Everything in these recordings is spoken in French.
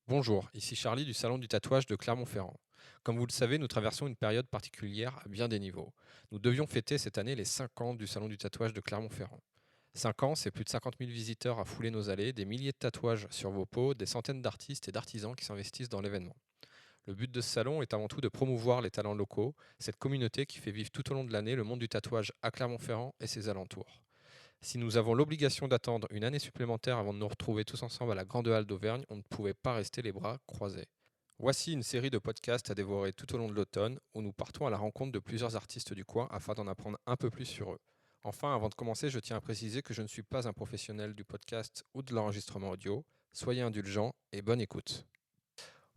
Bonjour, ici Charlie du Salon du Tatouage de Clermont-Ferrand. Comme vous le savez, nous traversons une période particulière à bien des niveaux. Nous devions fêter cette année les 5 ans du Salon du Tatouage de Clermont-Ferrand. 5 ans, c'est plus de 50 000 visiteurs à fouler nos allées, des milliers de tatouages sur vos peaux, des centaines d'artistes et d'artisans qui s'investissent dans l'événement. Le but de ce salon est avant tout de promouvoir les talents locaux, cette communauté qui fait vivre tout au long de l'année le monde du tatouage à Clermont-Ferrand et ses alentours. Si nous avons l'obligation d'attendre une année supplémentaire avant de nous retrouver tous ensemble à la Grande Halle d'Auvergne, on ne pouvait pas rester les bras croisés. Voici une série de podcasts à dévorer tout au long de l'automne où nous partons à la rencontre de plusieurs artistes du coin afin d'en apprendre un peu plus sur eux. Enfin, avant de commencer, je tiens à préciser que je ne suis pas un professionnel du podcast ou de l'enregistrement audio. Soyez indulgents et bonne écoute.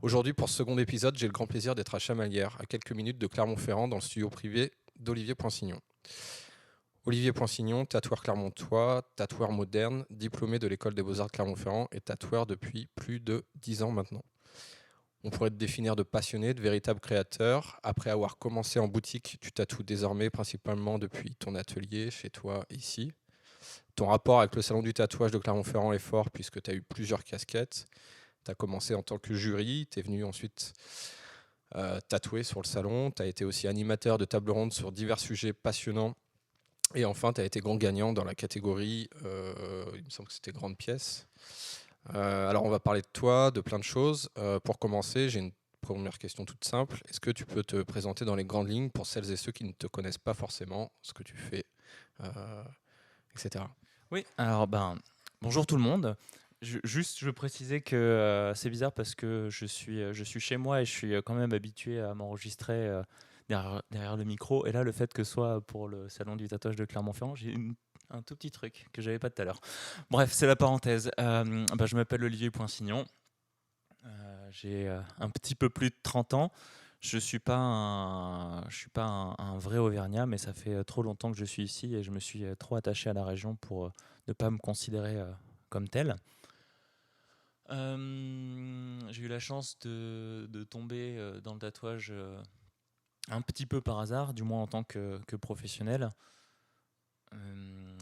Aujourd'hui, pour ce second épisode, j'ai le grand plaisir d'être à Chamalières, à quelques minutes de Clermont-Ferrand, dans le studio privé d'Olivier Poinsignon. Olivier Poinsignon, tatoueur clermontois, tatoueur moderne, diplômé de l'école des beaux-arts de Clermont-Ferrand et tatoueur depuis plus de 10 ans maintenant. On pourrait te définir de passionné, de véritable créateur. Après avoir commencé en boutique, tu tatoues désormais principalement depuis ton atelier, chez toi, ici. Ton rapport avec le salon du tatouage de Clermont-Ferrand est fort puisque tu as eu plusieurs casquettes. Tu as commencé en tant que jury, tu es venu ensuite tatouer sur le salon. Tu as été aussi animateur de table ronde sur divers sujets passionnants. Et enfin, tu as été grand gagnant dans la catégorie, il me semble que c'était grande pièce. Alors, on va parler de toi, de plein de choses. Pour commencer, j'ai une première question toute simple. Est-ce que tu peux te présenter dans les grandes lignes pour celles et ceux qui ne te connaissent pas forcément, ce que tu fais, etc. Oui, alors bonjour tout le monde. Je veux préciser que c'est bizarre parce que je suis chez moi et je suis quand même habitué à m'enregistrer derrière le micro. Et là, le fait que ce soit pour le salon du tatouage de Clermont-Ferrand, un tout petit truc que j'avais pas tout à l'heure. Bref, c'est la parenthèse. Je m'appelle Olivier Poinsignon. J'ai un petit peu plus de 30 ans. Je suis pas un vrai Auvergnat, mais ça fait trop longtemps que je suis ici et je me suis trop attaché à la région pour ne pas me considérer comme tel. J'ai eu la chance de tomber dans le tatouage un petit peu par hasard, du moins en tant que professionnel.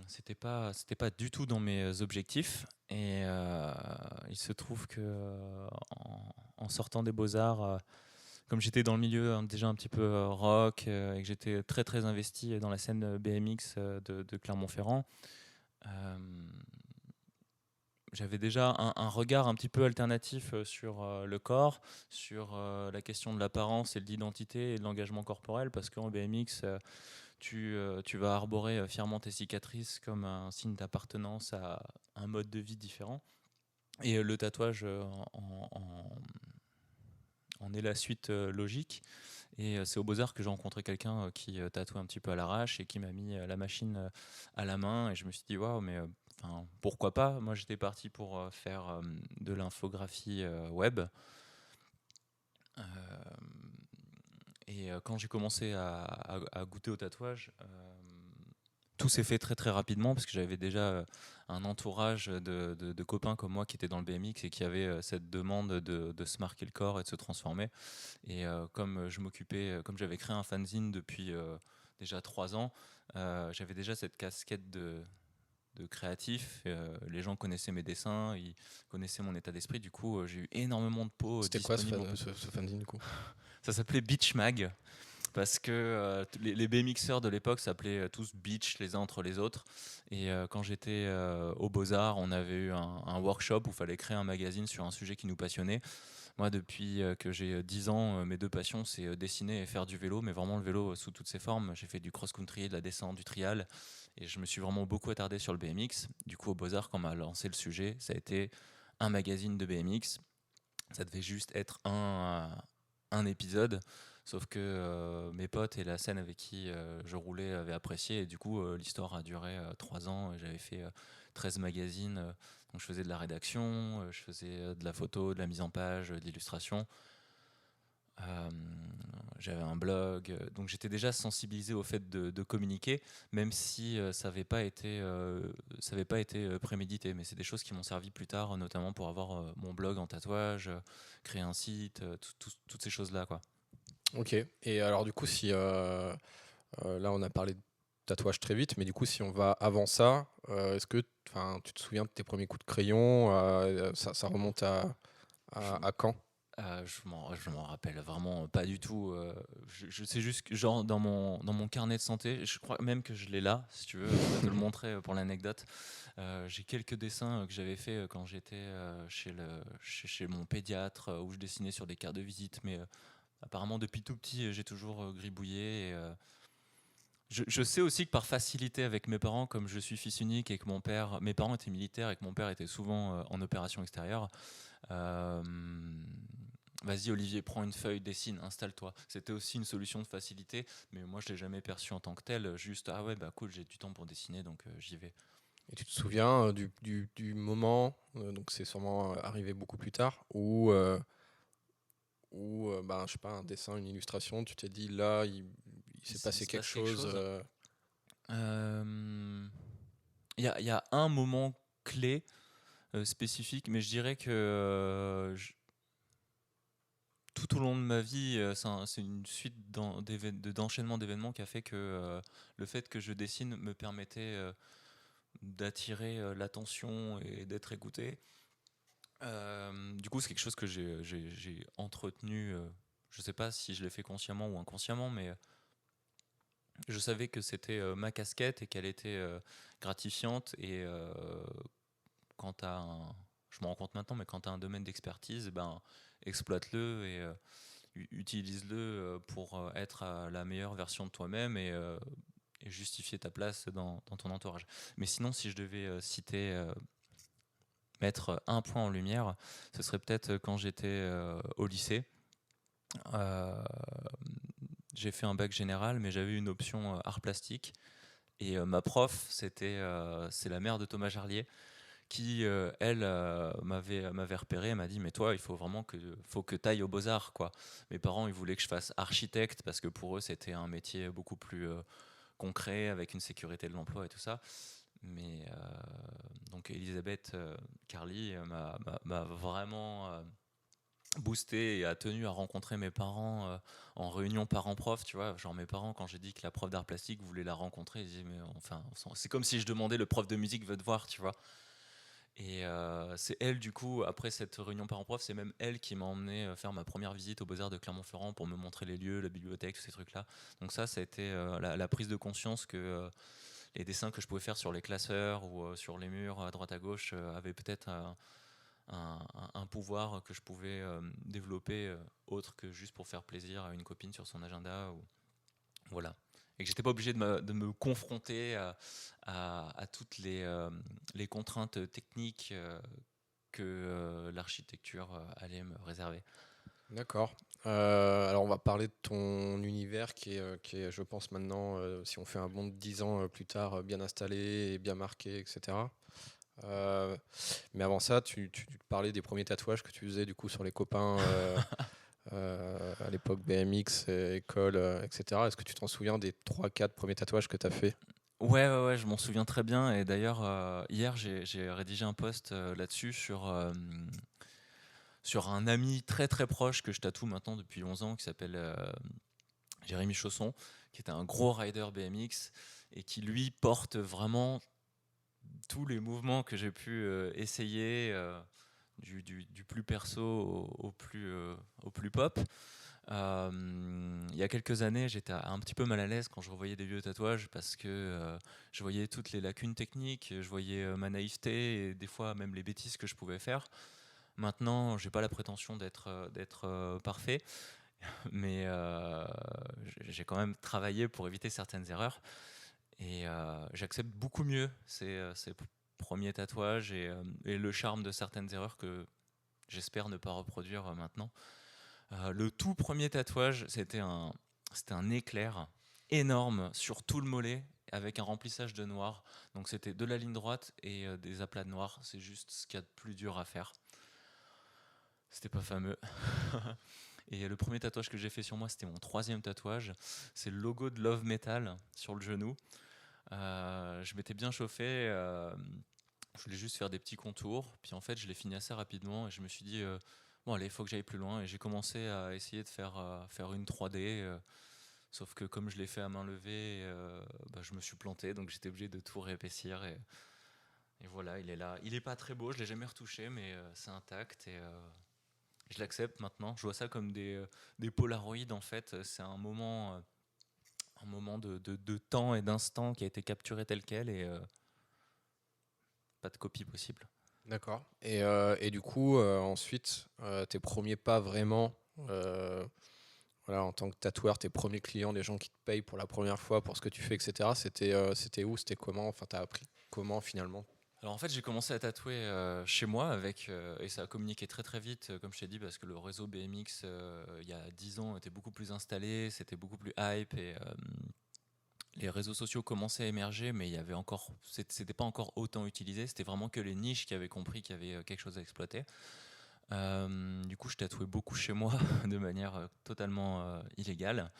C'était pas du tout dans mes objectifs et il se trouve que en sortant des Beaux-Arts, comme j'étais dans le milieu déjà un petit peu rock et que j'étais très très investi dans la scène BMX de Clermont-Ferrand, euh, j'avais déjà un regard un petit peu alternatif sur le corps, sur la question de l'apparence et de l'identité et de l'engagement corporel, parce qu'en BMX, tu vas arborer fièrement tes cicatrices comme un signe d'appartenance à un mode de vie différent. Et le tatouage en est la suite logique. Et c'est au Beaux-Arts que j'ai rencontré quelqu'un qui tatoue un petit peu à l'arrache et qui m'a mis la machine à la main. Et je me suis dit, waouh, mais pourquoi pas. Moi, j'étais parti pour faire de l'infographie web. Euh, et quand j'ai commencé à goûter au tatouage, tout s'est fait très très rapidement parce que j'avais déjà un entourage de copains comme moi qui étaient dans le BMX et qui avaient cette demande de se marquer le corps et de se transformer. Et comme j'avais créé un fanzine depuis déjà 3 ans, j'avais déjà cette casquette de créatif. Les gens connaissaient mes dessins, ils connaissaient mon état d'esprit. Du coup, j'ai eu énormément de pots C'était quoi disponibles. ce fanzine du coup? Ça s'appelait Beach Mag parce que les BMXers de l'époque s'appelaient tous Beach les uns entre les autres. Et quand j'étais au Beaux-Arts, on avait eu un workshop où il fallait créer un magazine sur un sujet qui nous passionnait. Moi, depuis que j'ai 10 ans, mes deux passions, c'est dessiner et faire du vélo, mais vraiment le vélo sous toutes ses formes. J'ai fait du cross-country, de la descente, du trial, et je me suis vraiment beaucoup attardé sur le BMX. Du coup, au Beaux-Arts, quand on m'a lancé le sujet, ça a été un magazine de BMX. Ça devait juste être un épisode, sauf que mes potes et la scène avec qui je roulais avaient apprécié, et du coup, l'histoire a duré 3 ans. J'avais fait 13 magazines, donc je faisais de la rédaction, je faisais de la photo, de la mise en page, de l'illustration. Euh, J'avais un blog, donc j'étais déjà sensibilisé au fait de communiquer, même si ça avait pas été prémédité. Mais c'est des choses qui m'ont servi plus tard, notamment pour avoir mon blog en tatouage, créer un site, toutes ces choses-là, quoi. Ok. Et alors du coup, si là on a parlé de tatouage très vite, mais du coup si on va avant ça, est-ce que tu te souviens de tes premiers coups de crayon? Ça remonte Je, À quand? je m'en rappelle vraiment pas du tout. Je sais juste que, genre, dans mon carnet de santé, je crois même que je l'ai là, si tu veux, je pourrais te le montrer pour l'anecdote. J'ai quelques dessins que j'avais fait quand j'étais chez mon pédiatre, où je dessinais sur des cartes de visite, mais apparemment depuis tout petit, j'ai toujours gribouillé. Je sais aussi que par facilité avec mes parents, comme je suis fils unique et que mes parents étaient militaires et que mon père était souvent en opération extérieure, euh, vas-y Olivier, prends une feuille, dessine, installe-toi. C'était aussi une solution de facilité, mais moi je l'ai jamais perçu en tant que tel. Juste, ah ouais, bah cool, j'ai du temps pour dessiner, donc j'y vais. Et tu te souviens du moment, donc c'est sûrement arrivé beaucoup plus tard, où ben, je sais pas, un dessin, une illustration, tu t'es dit là, il s'est Il passé se quelque passe quelque chose. chose. Euh, Il y a un moment clé spécifique, mais je dirais que tout au long de ma vie, c'est une suite d'enchaînements d'événements qui a fait que le fait que je dessine me permettait d'attirer l'attention et d'être écouté. Du coup, c'est quelque chose que j'ai entretenu. Je ne sais pas si je l'ai fait consciemment ou inconsciemment, mais je savais que c'était ma casquette et qu'elle était gratifiante. Et quand tu as un. Je me rends compte maintenant, mais quand tu as un domaine d'expertise, ben, exploite-le et utilise-le pour être à la meilleure version de toi-même et justifier ta place dans ton entourage. Mais sinon, si je devais citer, mettre un point en lumière, ce serait peut-être quand j'étais au lycée. Euh, j'ai fait un bac général, mais j'avais une option art plastique. Et ma prof, c'est la mère de Thomas Jarlier, qui, elle, m'avait repéré. Elle m'a dit, mais toi, il faut que tu ailles aux Beaux-Arts, quoi. Mes parents, ils voulaient que je fasse architecte, parce que pour eux, c'était un métier beaucoup plus concret, avec une sécurité de l'emploi et tout ça. Mais donc Elisabeth Carly m'a vraiment boosté et a tenu à rencontrer mes parents en réunion parents-prof, tu vois. Genre mes parents, quand j'ai dit que la prof d'art plastique voulait la rencontrer, ils disaient, mais enfin, c'est comme si je demandais le prof de musique veut te voir, tu vois. Et c'est elle, du coup, après cette réunion parents-prof, c'est même elle qui m'a emmené faire ma première visite aux Beaux-Arts de Clermont-Ferrand pour me montrer les lieux, la bibliothèque, tous ces trucs-là. Donc ça a été la prise de conscience que les dessins que je pouvais faire sur les classeurs ou sur les murs à droite à gauche avaient peut-être un pouvoir que je pouvais développer autre que juste pour faire plaisir à une copine sur son agenda. Voilà. Et que j'étais pas obligé de me confronter à toutes les contraintes techniques que l'architecture allait me réserver. D'accord. Alors on va parler de ton univers qui est, je pense maintenant, si on fait un bond de 10 ans plus tard, bien installé et bien marqué, etc. Euh, mais avant ça, tu parlais des premiers tatouages que tu faisais du coup sur les copains à l'époque BMX, école, etc. Est-ce que tu t'en souviens des trois quatre premiers tatouages que tu as fait? Ouais, ouais, ouais, je m'en souviens très bien. Et d'ailleurs, hier, j'ai rédigé un post là-dessus sur un ami très très proche que je tatoue maintenant depuis 11 ans qui s'appelle Jérémy Chausson, qui était un gros rider BMX et qui lui porte vraiment tous les mouvements que j'ai pu essayer, du plus perso au plus pop. Il y a quelques années, j'étais un petit peu mal à l'aise quand je revoyais des vieux tatouages parce que je voyais toutes les lacunes techniques, je voyais ma naïveté et des fois même les bêtises que je pouvais faire. Maintenant, j'ai pas la prétention d'être parfait, mais j'ai quand même travaillé pour éviter certaines erreurs et j'accepte beaucoup mieux ces premiers tatouages et le charme de certaines erreurs que j'espère ne pas reproduire maintenant. Le tout premier tatouage, c'était un éclair énorme sur tout le mollet avec un remplissage de noir. Donc c'était de la ligne droite et des aplats de noir. C'est juste ce qu'il y a de plus dur à faire. C'était pas fameux. Et le premier tatouage que j'ai fait sur moi, c'était mon troisième tatouage. C'est le logo de Love Metal sur le genou. Je m'étais bien chauffé. Je voulais juste faire des petits contours. Puis en fait, je l'ai fini assez rapidement et je me suis dit, bon, allez, il faut que j'aille plus loin. Et j'ai commencé à essayer de faire une 3D. Sauf que comme je l'ai fait à main levée, bah, je me suis planté. Donc j'étais obligé de tout réépaissir. Et voilà, il est là. Il est pas très beau, je l'ai jamais retouché, mais c'est intact. Je l'accepte maintenant. Je vois ça comme des polaroïdes en fait. C'est un moment de temps et d'instant qui a été capturé tel quel et pas de copie possible. D'accord. Et du coup, ensuite, tes premiers pas vraiment, euh, voilà, en tant que tatoueur, tes premiers clients, les gens qui te payent pour la première fois pour ce que tu fais, etc., c'était où? C'était comment? Enfin, t'as appris comment finalement? Alors en fait, j'ai commencé à tatouer chez moi et ça a communiqué très très vite, comme je t'ai dit, parce que le réseau BMX, il y a 10 ans, était beaucoup plus installé, c'était beaucoup plus hype et les réseaux sociaux commençaient à émerger, mais il y avait encore, c'était pas encore autant utilisé. C'était vraiment que les niches qui avaient compris qu'il y avait quelque chose à exploiter. Du coup, je tatouais beaucoup chez moi de manière totalement illégale.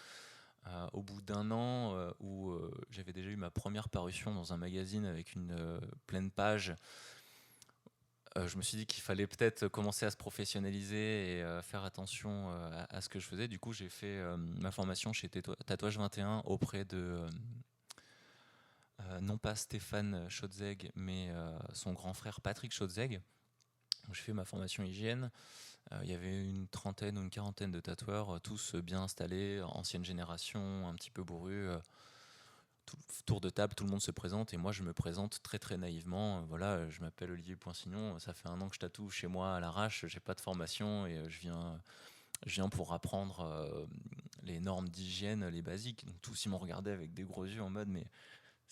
Au bout d'un an où j'avais déjà eu ma première parution dans un magazine avec une pleine page, je me suis dit qu'il fallait peut-être commencer à se professionnaliser et faire attention à ce que je faisais. Du coup, j'ai fait ma formation chez Tatouage 21 auprès de non pas Stéphane Schotzeg, mais son grand frère Patrick Schotzeg. J'ai fait ma formation hygiène. Il y avait une trentaine ou une quarantaine de tatoueurs, tous bien installés, ancienne génération, un petit peu bourrus. Tour de table, tout le monde se présente et moi je me présente très très naïvement. Voilà, je m'appelle Olivier Poinsignon, ça fait un an que je tatoue chez moi à l'arrache, j'ai pas de formation et je viens pour apprendre les normes d'hygiène, les basiques. Donc tous ils m'ont regardé avec des gros yeux en mode mais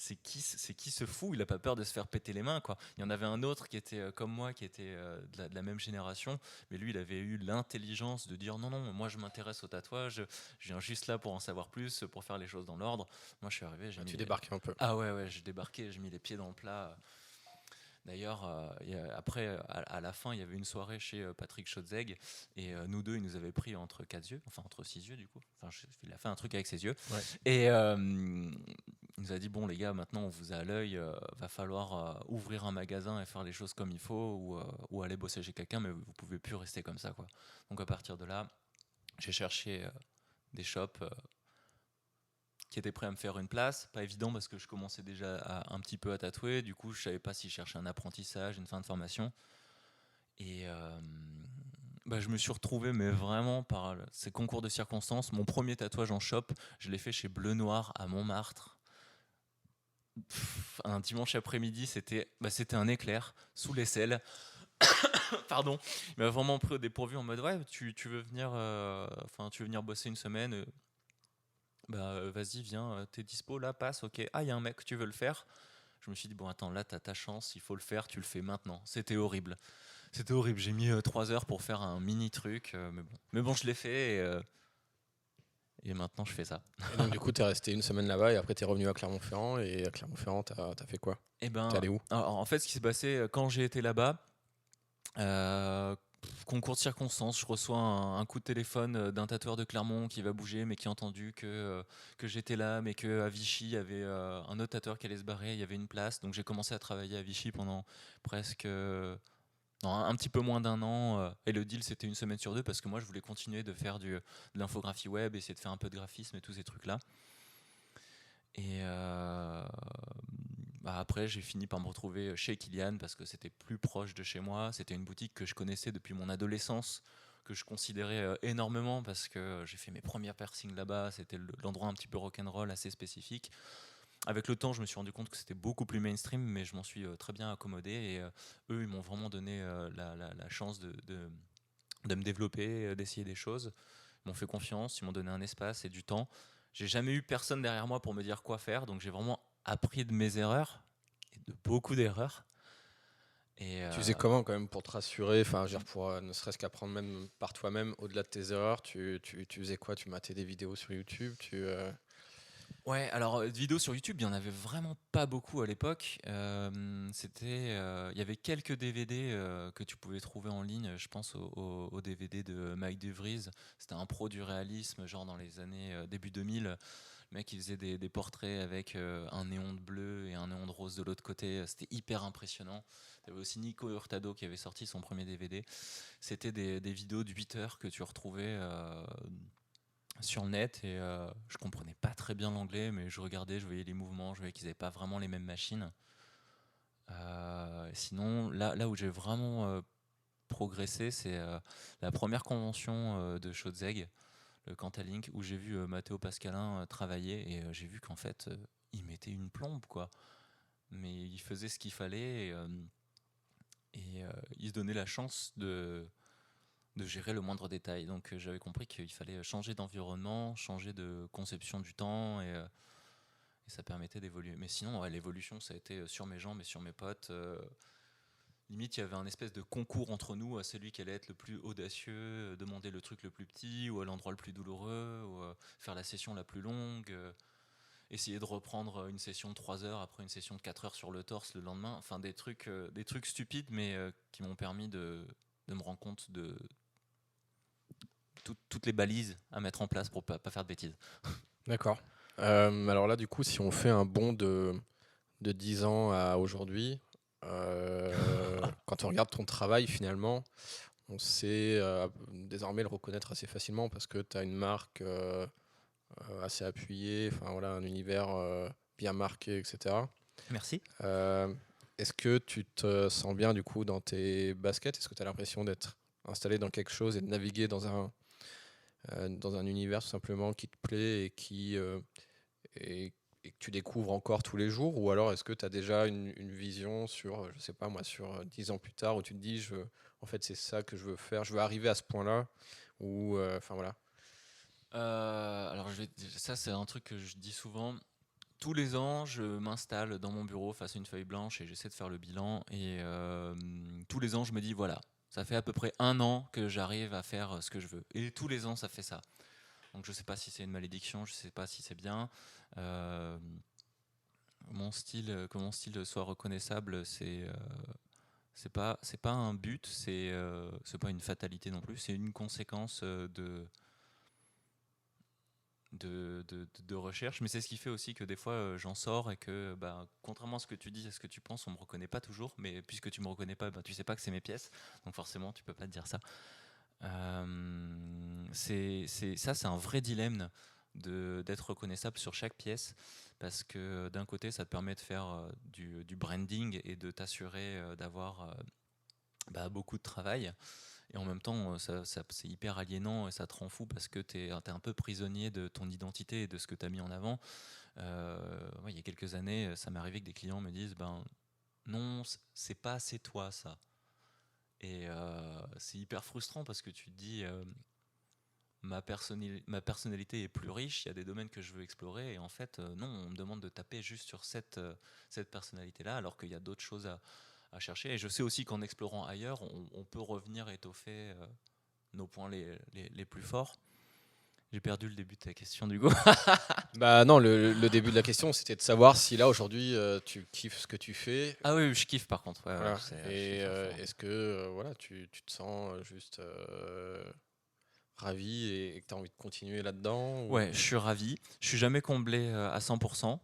c'est qui ce fou? Il a pas peur de se faire péter les mains, quoi. Il y en avait un autre qui était comme moi, qui était de la même génération, mais lui, il avait eu l'intelligence de dire non, non, moi je m'intéresse au tatouage, je viens juste là pour en savoir plus, pour faire les choses dans l'ordre. Moi, je suis arrivé, j'ai Ah, mis tu les... débarques un peu. Ah ouais, ouais, j'ai débarqué, j'ai mis les pieds dans le plat. D'ailleurs, après, à la fin, il y avait une soirée chez Patrick Schotzeg et nous deux, il nous avait pris entre quatre yeux, enfin entre six yeux du coup. Enfin, il a fait un truc avec ses yeux Ouais. et il nous a dit bon les gars, maintenant on vous a à l'œil, va falloir ouvrir un magasin et faire les choses comme il faut ou aller bosser chez quelqu'un, mais vous pouvez plus rester comme ça quoi. Donc à partir de là, j'ai cherché des shops qui étaient prêts à me faire une place. Pas évident parce que je commençais déjà un petit peu à tatouer. Du coup, je savais pas si je cherchais un apprentissage, une fin de formation. Et je me suis retrouvé, mais vraiment par ces concours de circonstances. Mon premier tatouage en shop, je l'ai fait chez Bleu Noir à Montmartre. Un dimanche après-midi, c'était un éclair sous l'aisselle. Pardon, il m'a vraiment pris au dépourvu en mode ouais, tu veux venir, tu veux venir bosser une semaine. Vas-y, viens, t'es dispo là, passe, ok. Ah, il y a un mec, tu veux le faire? Je me suis dit, bon, attends, là, t'as ta chance, il faut le faire, tu le fais maintenant. C'était horrible. C'était horrible. J'ai mis 3 heures pour faire un mini truc, mais bon. Mais bon, je l'ai fait et maintenant, je fais ça. Et donc, du coup, t'es resté une semaine là-bas et après, t'es revenu à Clermont-Ferrand. Et à Clermont-Ferrand, t'as fait quoi? Et T'es allé où? alors, en fait, ce qui s'est passé quand j'ai été là-bas, euh, concours de circonstances, je reçois un coup de téléphone d'un tatoueur de Clermont qui va bouger, mais qui a entendu que j'étais là, mais qu'à Vichy, il y avait un autre tatoueur qui allait se barrer, il y avait une place. Donc j'ai commencé à travailler à Vichy pendant presque non, un petit peu moins d'un an. Et le deal, c'était une semaine sur deux parce que moi, je voulais continuer de faire de l'infographie web, essayer de faire un peu de graphisme et tous ces trucs-là. Et après, j'ai fini par me retrouver chez Kilian parce que c'était plus proche de chez moi. C'était une boutique que je connaissais depuis mon adolescence, que je considérais énormément parce que j'ai fait mes premiers piercings là-bas. C'était l'endroit un petit peu rock'n'roll, assez spécifique. Avec le temps, je me suis rendu compte que c'était beaucoup plus mainstream, mais je m'en suis très bien accommodé. Et eux, ils m'ont vraiment donné la chance de me développer, d'essayer des choses. Ils m'ont fait confiance, ils m'ont donné un espace et du temps. J'ai jamais eu personne derrière moi pour me dire quoi faire, donc j'ai vraiment appris de mes erreurs et de beaucoup d'erreurs. Et Tu faisais comment quand même pour te rassurer, enfin, je veux dire, pour ne serait-ce qu'apprendre même par toi-même, au-delà de tes erreurs, tu faisais quoi? Tu matais des vidéos sur YouTube, ouais, alors vidéos sur YouTube, il y en avait vraiment pas beaucoup à l'époque. Il y avait quelques DVD que tu pouvais trouver en ligne. Je pense au DVD de Mike DeVries. C'était un pro du réalisme, genre dans les années début 2000. Le mec, il faisait des portraits avec un néon de bleu et un néon de rose de l'autre côté. C'était hyper impressionnant. Il y avait aussi Nico Hurtado qui avait sorti son premier DVD. C'était des vidéos de 8 heures que tu retrouvais sur le net et je comprenais pas très bien l'anglais, mais je regardais, je voyais les mouvements, je voyais qu'ils n'avaient pas vraiment les mêmes machines. Sinon, là où j'ai vraiment progressé, c'est la première convention de Shotzeg, le Cantalink, où j'ai vu Matteo Pascalin travailler, et j'ai vu qu'en fait, il mettait une plombe, quoi. Mais il faisait ce qu'il fallait, et il se donnait la chance de gérer le moindre détail. Donc j'avais compris qu'il fallait changer d'environnement, changer de conception du temps, et ça permettait d'évoluer. Mais sinon, ouais, l'évolution, ça a été sur mes jambes et sur mes potes. Limite, il y avait un espèce de concours entre nous, à celui qui allait être le plus audacieux, demander le truc le plus petit, ou à l'endroit le plus douloureux, ou faire la session la plus longue, essayer de reprendre une session de 3 heures après une session de 4 heures sur le torse le lendemain. Enfin, des trucs stupides, mais qui m'ont permis de me rendre compte de toutes les balises à mettre en place pour pas faire de bêtises. D'accord. Alors là, du coup, si on fait un bond de 10 ans à aujourd'hui, quand on regarde ton travail, finalement, on sait désormais le reconnaître assez facilement parce que tu as une marque assez appuyée, enfin voilà, un univers bien marqué, etc. Merci. Est-ce que tu te sens bien du coup dans tes baskets? Est-ce que tu as l'impression d'être installé dans quelque chose et de naviguer dans un univers tout simplement qui te plaît et que tu découvres encore tous les jours? Ou alors est-ce que tu as déjà une vision sur, je sais pas moi, sur 10 ans plus tard où tu te dis, en fait c'est ça que je veux faire, je veux arriver à ce point-là, ou enfin voilà. Alors ça, c'est un truc que je dis souvent. Tous les ans, je m'installe dans mon bureau face à une feuille blanche et j'essaie de faire le bilan. Et tous les ans, je me dis, voilà, ça fait à peu près 1 an que j'arrive à faire ce que je veux. Et tous les ans, ça fait ça. Donc je sais pas si c'est une malédiction, je sais pas si c'est bien. Euh, que mon style soit reconnaissable, c'est pas un but, c'est pas une fatalité non plus, c'est une conséquence de recherche, mais c'est ce qui fait aussi que des fois j'en sors et que contrairement à ce que tu dis, à ce que tu penses, on me reconnaît pas toujours, mais puisque tu me reconnais pas, tu sais pas que c'est mes pièces, donc forcément tu peux pas te dire ça. C'est un vrai dilemme d'être reconnaissable sur chaque pièce, parce que d'un côté ça te permet de faire du branding et de t'assurer d'avoir beaucoup de travail. Et en même temps, c'est hyper aliénant et ça te rend fou parce que tu es un peu prisonnier de ton identité et de ce que tu as mis en avant. Il y a quelques années, ça m'est arrivé que des clients me disent non, c'est pas assez toi ça. Et c'est hyper frustrant parce que tu te dis ma personnalité est plus riche, il y a des domaines que je veux explorer et en fait, non, on me demande de taper juste sur cette personnalité-là alors qu'il y a d'autres choses à chercher. Et je sais aussi qu'en explorant ailleurs, on peut revenir étoffer nos points les plus forts. J'ai perdu le début de ta question du coup. Bah non, le début de la question c'était de savoir si là aujourd'hui tu kiffes ce que tu fais. Ah oui, je kiffe par contre. Ouais, Voilà. je Et kiffe à fond. est-ce que voilà, tu te sens juste ravi et que tu as envie de continuer là-dedans, Ouais, je suis ravi. Je suis jamais comblé à 100%.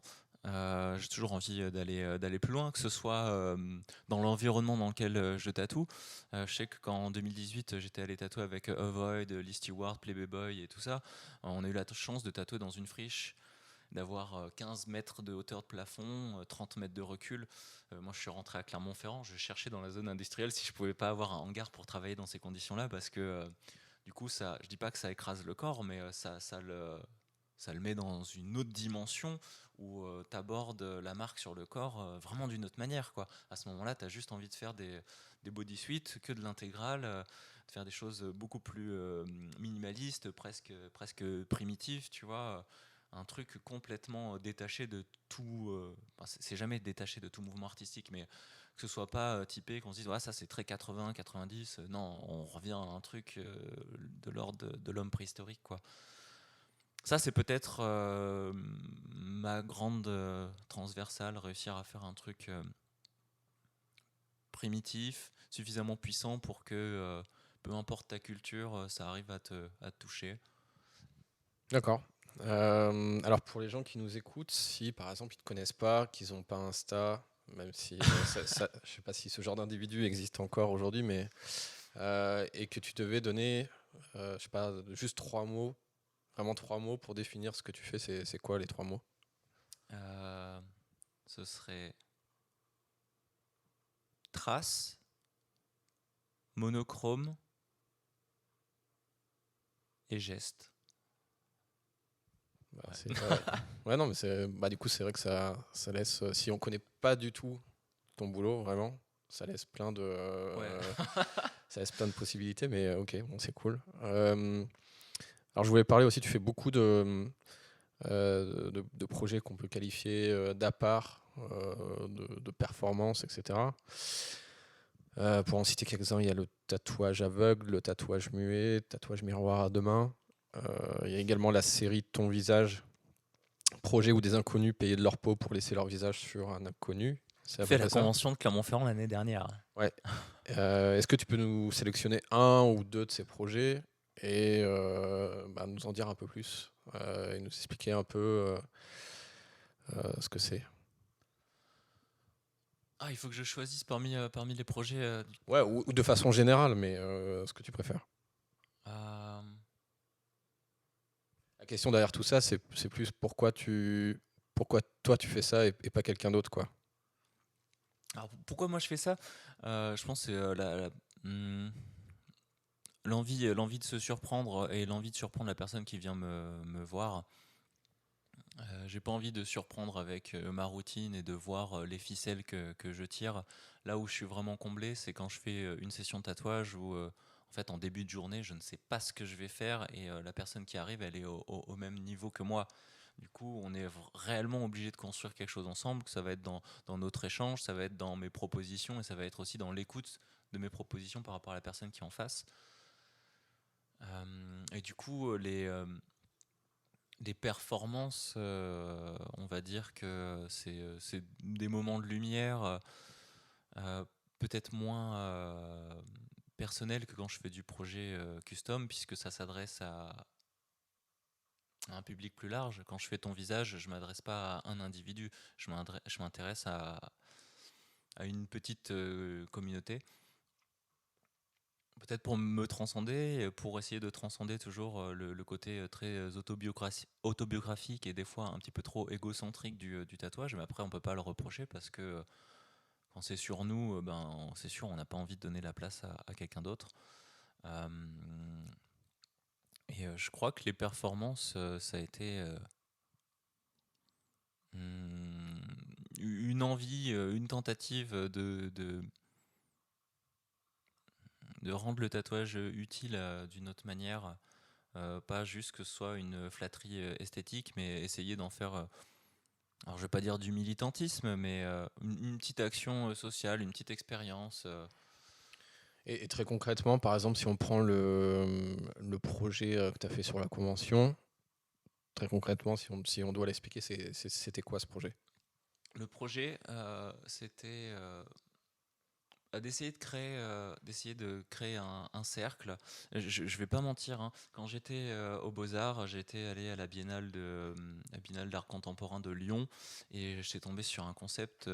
J'ai toujours envie d'aller plus loin, que ce soit dans l'environnement dans lequel je tatoue. Je sais que quand en 2018 j'étais allé tatouer avec Avoid, Lee Stewart, Playboy et tout ça, on a eu la chance de tatouer dans une friche, d'avoir 15 mètres de hauteur de plafond, 30 mètres de recul. Moi je suis rentré à Clermont-Ferrand, je cherchais dans la zone industrielle si je pouvais pas avoir un hangar pour travailler dans ces conditions-là, parce que du coup, ça, je dis pas que ça écrase le corps, mais ça le met dans une autre dimension où tu abordes la marque sur le corps vraiment d'une autre manière, quoi. À ce moment-là, tu as juste envie de faire des bodysuits, que de l'intégrale, de faire des choses beaucoup plus minimalistes, presque primitives, tu vois. Un truc complètement détaché de tout. C'est jamais détaché de tout mouvement artistique, mais que ce soit pas typé, qu'on se dise ça c'est très 80, 90. Non, on revient à un truc de l'ordre de l'homme préhistorique, quoi. Ça, c'est peut-être ma grande transversale, réussir à faire un truc primitif, suffisamment puissant pour que, peu importe ta culture, ça arrive à te toucher. D'accord. Alors pour les gens qui nous écoutent, si par exemple ils ne te connaissent pas, qu'ils n'ont pas Insta, même si je ne sais pas si ce genre d'individu existe encore aujourd'hui, mais et que tu devais donner, je sais pas, juste 3 mots, vraiment 3 mots pour définir ce que tu fais, c'est quoi les 3 mots? Ce serait trace, monochrome et geste. Ouais, non, mais du coup, c'est vrai que ça laisse. Si on connaît pas du tout ton boulot, vraiment, ça laisse plein de, Ouais. ça laisse plein de possibilités. Mais ok, bon, c'est cool. Alors, je voulais parler aussi. Tu fais beaucoup de projets qu'on peut qualifier d'appart, de performance, etc. Pour en citer quelques-uns, il y a le tatouage aveugle, le tatouage muet, le tatouage miroir à deux mains. Il y a également la série Ton visage, projet où des inconnus payaient de leur peau pour laisser leur visage sur un inconnu. C'est J'ai à peu fait la près ça. convention de Clermont-Ferrand l'année dernière. Ouais. Est-ce que tu peux nous sélectionner un ou deux de ces projets et nous en dire un peu plus et nous expliquer un peu ce que c'est? Ah, il faut que je choisisse parmi les projets. Ouais, ou de façon générale, mais ce que tu préfères. Euh, La question derrière tout ça, c'est plus pourquoi toi tu fais ça et pas quelqu'un d'autre, quoi. alors, pourquoi moi je fais ça? Je pense que c'est hmm, l'envie de se surprendre et l'envie de surprendre la personne qui vient me voir. J'ai pas envie de surprendre avec ma routine et de voir les ficelles que je tire. Là où je suis vraiment comblé, c'est quand je fais une session de tatouage où, en fait, en début de journée, je ne sais pas ce que je vais faire et la personne qui arrive, elle est au même niveau que moi. Du coup, on est réellement obligé de construire quelque chose ensemble, que ça va être dans notre échange, ça va être dans mes propositions et ça va être aussi dans l'écoute de mes propositions par rapport à la personne qui est en face. Et du coup, les performances, on va dire que c'est des moments de lumière peut-être moins personnels que quand je fais du projet custom, puisque ça s'adresse à un public plus large. Quand je fais ton visage, je ne m'adresse pas à un individu, je m'intéresse à une petite communauté. Peut-être pour me transcender, pour essayer de transcender toujours le côté très autobiographique et des fois un petit peu trop égocentrique du tatouage, mais après on peut pas le reprocher parce que quand c'est sur nous, c'est sûr on n'a pas envie de donner la place à quelqu'un d'autre. Euh, je crois que les performances, ça a été une envie, une tentative de rendre le tatouage utile d'une autre manière. Pas juste que ce soit une flatterie esthétique, mais essayer d'en faire, alors je vais pas dire du militantisme, mais une petite action sociale, une petite expérience. Et très concrètement, par exemple, si on prend le projet que tu as fait sur la convention, très concrètement, si on doit l'expliquer, c'était quoi ce projet? Le projet, c'était d'essayer de créer un cercle. Je vais pas mentir, hein. Quand j'étais aux Beaux-Arts, j'étais allé à la Biennale d'art contemporain de Lyon et j'étais tombé sur un concept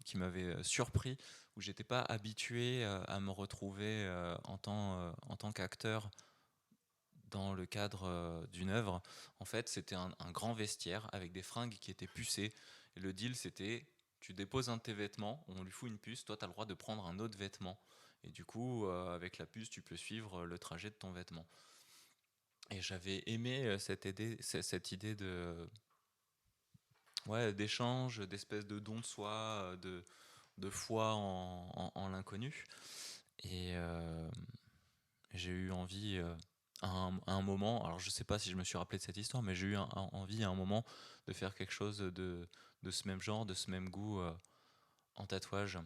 qui m'avait surpris, où j'étais pas habitué à me retrouver en tant qu'acteur dans le cadre d'une œuvre. En fait, c'était un grand vestiaire avec des fringues qui étaient pucées. Et le deal, c'était tu déposes un de tes vêtements, on lui fout une puce, toi, tu as le droit de prendre un autre vêtement. Et du coup, avec la puce, tu peux suivre le trajet de ton vêtement. Et j'avais aimé cette idée d'échange, d'espèce de don de soi, de foi en l'inconnu. Et j'ai eu envie à un moment, alors je sais pas si je me suis rappelé de cette histoire, mais j'ai eu envie à un moment de faire quelque chose de ce même genre, de ce même goût en tatouage.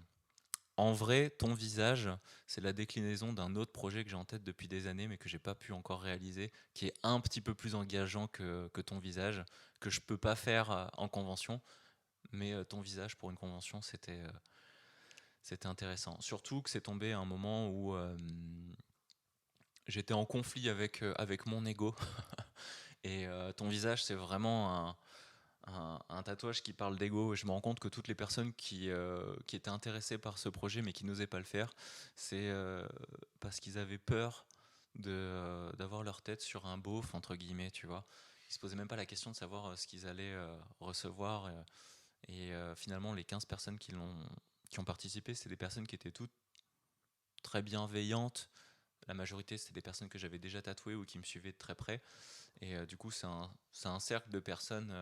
En vrai, ton visage, c'est la déclinaison d'un autre projet que j'ai en tête depuis des années, mais que j'ai pas pu encore réaliser, qui est un petit peu plus engageant que ton visage, que je peux pas faire en convention, mais ton visage pour une convention, c'était intéressant. Surtout que c'est tombé à un moment où j'étais en conflit avec mon ego. Et ton visage, c'est vraiment un tatouage qui parle d'ego. Et je me rends compte que toutes les personnes qui étaient intéressées par ce projet mais qui n'osaient pas le faire, c'est parce qu'ils avaient peur d'avoir leur tête sur un beauf, entre guillemets, tu vois. Ils se posaient même pas la question de savoir ce qu'ils allaient recevoir. Et finalement, les 15 personnes qui ont participé, c'est des personnes qui étaient toutes très bienveillantes. La majorité, c'était des personnes que j'avais déjà tatouées ou qui me suivaient de très près. Et du coup, c'est un cercle de personnes,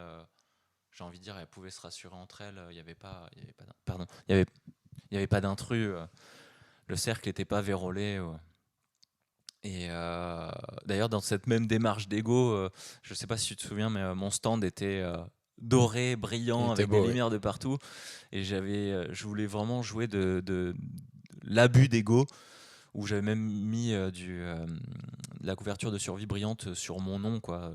j'ai envie de dire, elles pouvaient se rassurer entre elles. Il y avait pas pardon, il y avait pas d'intrus. Le cercle n'était pas vérolé. Et d'ailleurs, dans cette même démarche d'ego, je ne sais pas si tu te souviens, mais mon stand était doré, Il brillant, était avec des beau, oui. lumières de partout. Et je voulais vraiment jouer de l'abus d'ego, où j'avais même mis de la couverture de survie brillante sur mon nom, quoi.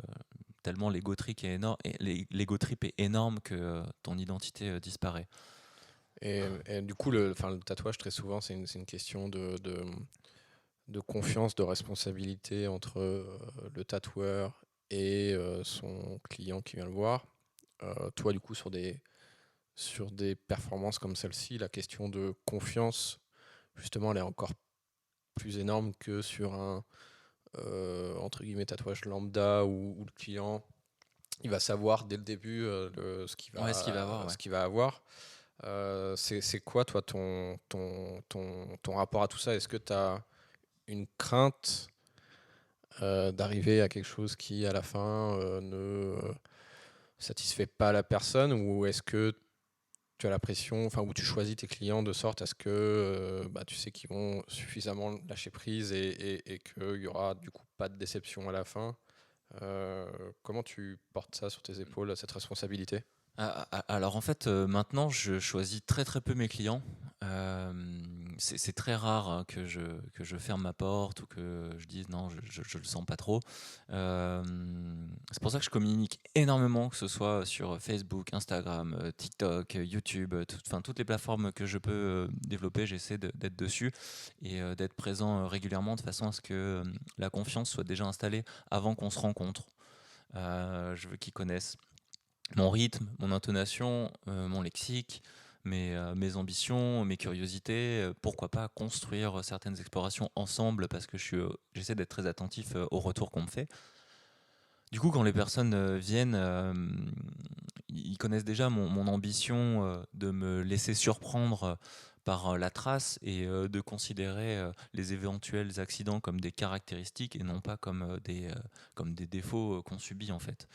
Tellement l'ego trip est énorme, l'ego trip est énorme que ton identité disparaît. Et du coup, enfin, le tatouage, très souvent, c'est une question de confiance, de responsabilité entre le tatoueur et son client qui vient le voir. Toi, du coup, sur des performances comme celle-ci, la question de confiance, justement, elle est encore plus énorme que sur un entre guillemets tatouage lambda où le client il va savoir dès le début Ouais, ce qu'il va avoir, ouais. ce qu'il va avoir. C'est quoi, toi, ton rapport à tout ça? Est-ce que tu as une crainte d'arriver à quelque chose qui, à la fin, ne satisfait pas la personne? Ou est-ce que tu as la pression, enfin, où tu choisis tes clients de sorte à ce que bah, tu sais qu'ils vont suffisamment lâcher prise et qu'il y aura du coup pas de déception à la fin? Comment tu portes ça sur tes épaules, cette responsabilité? Alors en fait, maintenant, je choisis très très peu mes clients. C'est très rare hein, que je ferme ma porte ou que je dise non, je le sens pas trop. Euh, c'est pour ça que je communique énormément, que ce soit sur Facebook, Instagram, TikTok, YouTube, enfin toutes les plateformes que je peux développer, j'essaie d'être dessus et d'être présent régulièrement de façon à ce que la confiance soit déjà installée avant qu'on se rencontre. Je veux qu'ils connaissent mon rythme, mon intonation, mon lexique, mes ambitions, mes curiosités, pourquoi pas construire certaines explorations ensemble parce que j'essaie d'être très attentif au retour qu'on me fait. Du coup, quand les personnes viennent, ils connaissent déjà mon ambition de me laisser surprendre par la trace et de considérer les éventuels accidents comme des caractéristiques et non pas comme des défauts qu'on subit en fait.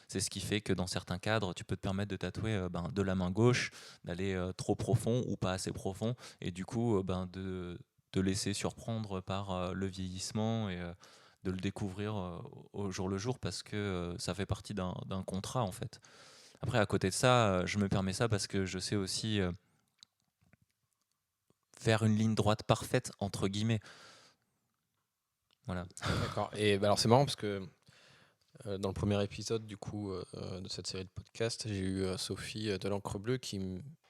C'est ce qui fait que dans certains cadres, tu peux te permettre de tatouer de la main gauche, d'aller trop profond ou pas assez profond, et du coup de te laisser surprendre par le vieillissement et de le découvrir au jour le jour parce que ça fait partie d'un contrat en fait. Après, à côté de ça, je me permets ça parce que je sais aussi faire une ligne droite parfaite entre guillemets. Voilà. D'accord. Et bah, alors c'est marrant parce que dans le premier épisode du coup de cette série de podcasts, j'ai eu Sophie de l'Encre Bleue